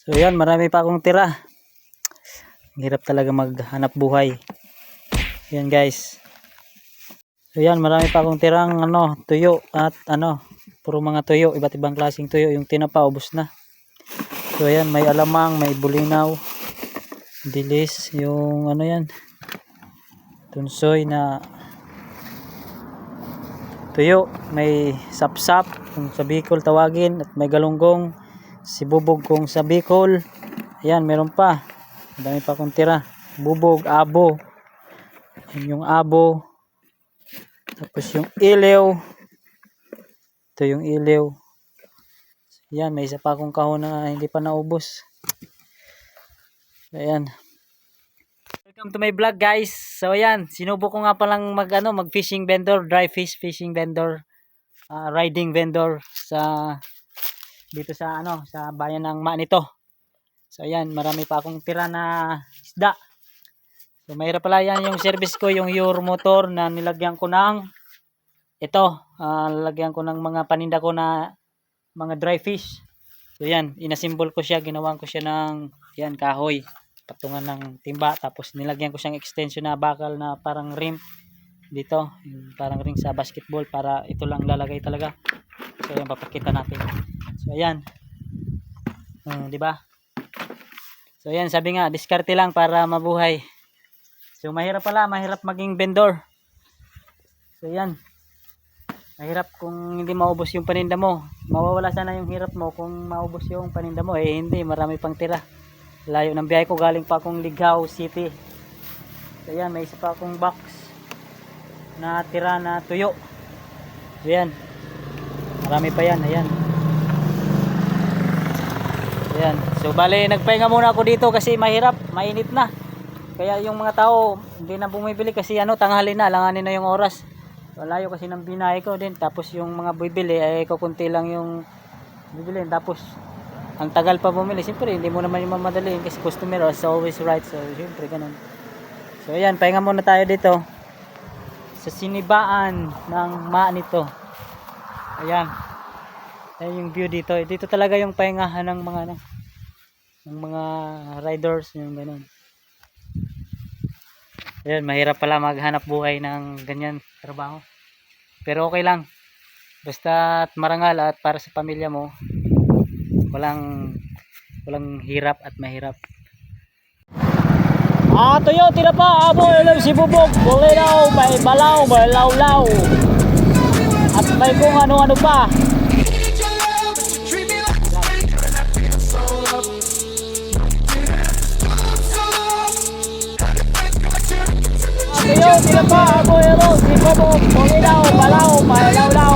So yan, marami pa akong tira. Hirap talaga maghanap buhay. Yan guys. So yan, marami pa akong tirang tuyo at puro mga tuyo, iba't ibang klaseng tuyo. Yung tinapa ubos na. So yan, may alamang, may bulinaw, dilis, yung yan, tunsoy na tuyo, may sapsap kung sa Bicol tawagin, at may galunggong, sibubog kung sa Bicol. Ayan, meron pa. Madami pa akong tira. Bubog, abo. Yan yung abo. Tapos yung iliw. Ito yung iliw. Ayan, may isa pa akong kahon na hindi pa naubos. Ayan. Welcome to my vlog guys. So ayan, sinubo ko nga palang mag fishing vendor, dry fish fishing vendor, riding vendor dito sa sa bayan ng Manito. So ayan, marami pa akong tira na isda. So mahirap pala yan yung service ko, yung Your Motor na nilagyan ko ng lalagyan ko ng mga paninda ko na mga dry fish. So yan, inasimbol ko siya, ginawan ko siya ng yan kahoy, patungan ng timba, tapos nilagyan ko siyang extension na bakal na parang rim dito, parang ring sa basketball, para ito lang lalagay talaga. So yan, papakita natin. So ayan, di ba? So ayan, sabi nga, diskarte lang para mabuhay. So mahirap pala, mahirap maging vendor. So ayan, mahirap kung hindi maubos yung paninda mo. Mawawala sana yung hirap mo kung maubos yung paninda mo. Hindi, marami pang tira. Layo ng biyahe ko, galing pa akong Ligao City. So ayan, may isa pa akong box na tira na tuyo. So ayan, marami pa yan. Ayan. Ayan. So bale, nagpahinga muna ako dito kasi mahirap, mainit na. Kaya yung mga tao hindi na bumibili kasi tanghali na, langanin na yung oras. Malayo kasi ng binahe ko din, tapos yung mga bibili ay kukunti lang yung bibili, tapos ang tagal pa bumili. Siyempre hindi mo naman yung mamadali kasi customer is always right. So siyempre ganun. So ayan, pahinga muna tayo dito sa sinibaan ng Manito. Ayan. Ayan yung view dito. Dito talaga yung pahingahan ng mga riders, yung ganun. Ayan, mahirap pala maghanap buhay ng ganyan trabaho. Pero okay lang. Basta marangal at para sa pamilya mo. Walang hirap at mahirap. Tuyo, tira pa, abo, ilaw, sibubog, bulinaw, may balaw, may lawlaw. At may kung ano-ano pa. Tuyo, tira pa, abo, ilaw, sibubog, bulinaw, balaw, may lawlaw.